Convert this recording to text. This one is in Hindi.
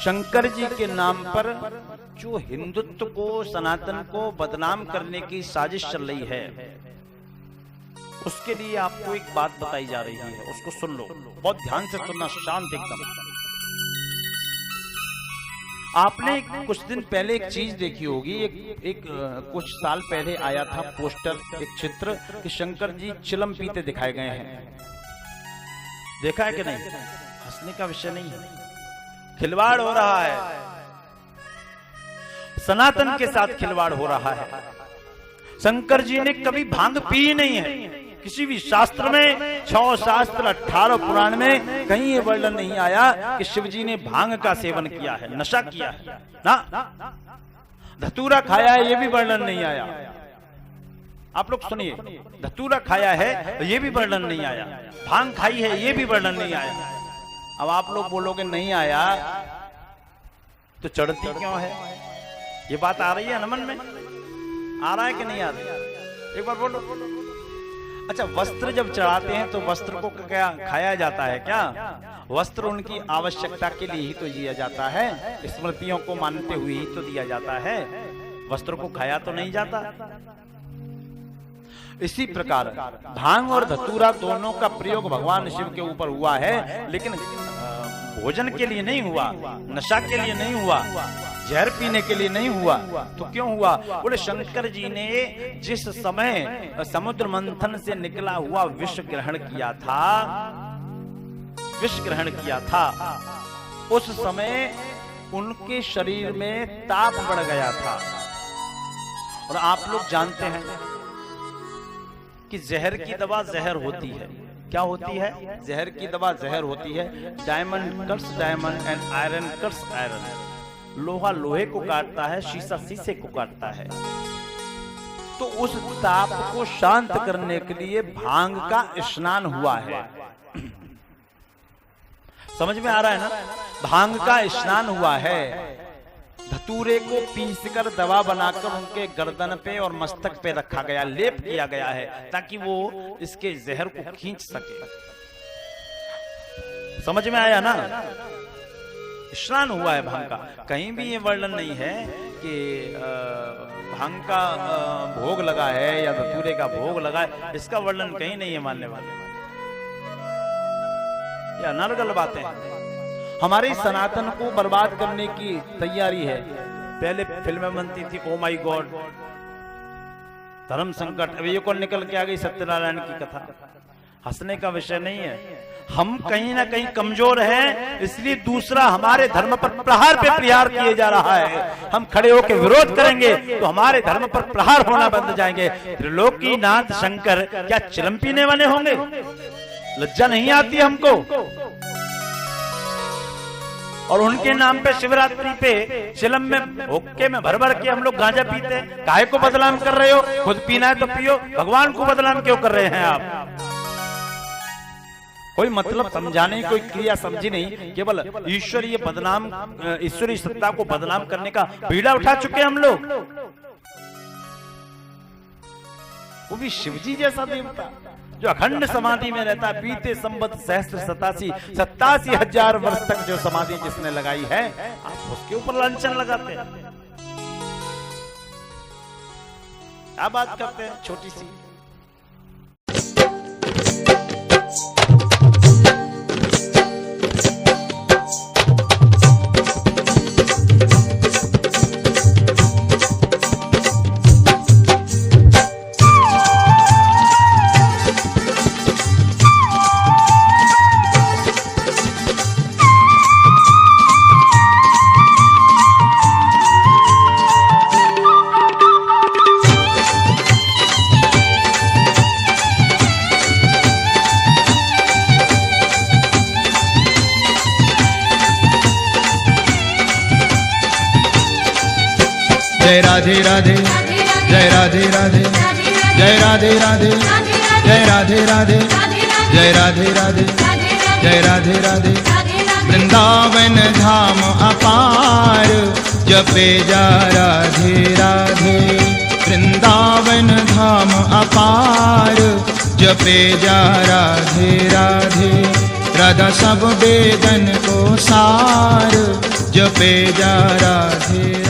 शंकर जी के नाम पर जो हिंदुत्व को, सनातन को बदनाम करने की साजिश चल रही है, उसके लिए आपको एक बात बताई जा रही है, उसको सुन लो, बहुत ध्यान से सुनना, शांत एकदम। आपने कुछ दिन पहले एक चीज देखी होगी, कुछ साल पहले आया था पोस्टर, एक चित्र कि शंकर जी चिलम पीते दिखाए गए हैं। देखा है कि नहीं? हंसने का विषय नहीं है, खिलवाड़ हो रहा है, सनातन के साथ खिलवाड़ हो रहा है। शंकर जी ने कभी भांग पी नहीं है, किसी भी शास्त्र में, 6 शास्त्र 18 पुराण में कहीं ये वर्णन नहीं आया कि शिव जी ने भांग का सेवन किया है, नशा किया है ना। धतूरा खाया है, ये भी वर्णन नहीं आया। आप लोग सुनिए, धतूरा खाया है ये भी वर्णन नहीं आया, भांग खाई है ये भी वर्णन नहीं आया। अब आप लोग बोलोगे नहीं आया तो चढ़ती क्यों है? ये बात आ रही है ना मन में? आ रहा है कि नहीं आ रहा? एक बार बोलो। अच्छा, वस्त्र जब चढ़ाते हैं तो वस्त्र को क्या खाया जाता है क्या? वस्त्र उनकी आवश्यकता के लिए ही तो दिया जाता है, स्मृतियों को मानते हुए ही तो दिया जाता है, वस्त्र को खाया तो नहीं जाता। इसी प्रकार भांग और धतूरा दोनों का प्रयोग भगवान शिव के ऊपर हुआ है, लेकिन भोजन के लिए नहीं हुआ, नशा के लिए नहीं हुआ, जहर पीने के लिए नहीं हुआ। तो क्यों हुआ? बोले शंकर जी ने जिस समय समुद्र मंथन से निकला हुआ विष ग्रहण किया था, उस समय उनके शरीर में ताप बढ़ गया था। और आप लोग जानते हैं कि जहर की दवा जहर होती है। क्या होती है? जहर की दवा जहर होती है। Diamond cuts diamond and iron cuts iron. लोहा लोहे को काटता है, शीशा शीशे को काटता है। तो उस ताप को शांत करने के लिए भांग का स्नान हुआ है। समझ में आ रहा है ना? भांग का स्नान हुआ है। धतूरे को पीसकर दवा बनाकर उनके गर्दन पे और मस्तक पे रखा गया, लेप किया गया है, ताकि वो इसके जहर को खींच सके। समझ में आया ना? स्नान हुआ है भांग का। कहीं भी ये वर्णन नहीं है कि भांग का भोग लगा है या धतूरे का भोग लगा है, इसका वर्णन कहीं नहीं है मानने वाले। ये अनर्गल बातें हैं। हमारे सनातन को बर्बाद करने की तैयारी है। पहले फिल्में बनती थी, ओ माई गॉड, धर्म संकट, अब ये कौन निकल के आ गई सत्यनारायण की कथा। हंसने का विषय नहीं है। हम कहीं ना कहीं कमजोर हैं, इसलिए दूसरा हमारे धर्म पर प्रहार पे प्रहार किए जा रहा है। हम खड़े होकर विरोध करेंगे तो हमारे धर्म पर प्रहार होना बंद जाएंगे। त्रिलोकीनाथ शंकर क्या चिलम पीने वाले होंगे? लज्जा नहीं आती हमको? और उनके नाम पे शिवरात्रि पे चिलम में हुक्के में भर भर के हम लोग गांजा पीते हैं। काहे को बदनाम कर रहे हो? खुद पीना है तो पियो, भगवान को बदनाम क्यों कर रहे हैं आप? कोई मतलब समझाने की कोई क्रिया समझी नहीं, केवल ईश्वरीय बदनाम, ईश्वरीय सत्ता को बदनाम करने का बीड़ा उठा चुके हम लोग। वो भी शिवजी जैसा देवता जो अखंड समाधि में रहता है, बीते संवत सहस्त्र 87,000 वर्ष तक जो समाधि जिसने लगाई है, आप उसके ऊपर लांछन लगाते हैं। क्या बात करते हैं छोटी सी। जय राधे राधे, जय राधे राधे, जय राधे राधे, जय राधे राधे, जय राधे राधे, जय राधे राधे। वृंदावन धाम अपार जपे जा राधे राधे। वृंदावन धाम अपार जपे जा राधे राधे। राधा सब वेदन को सार, जपे जा राधे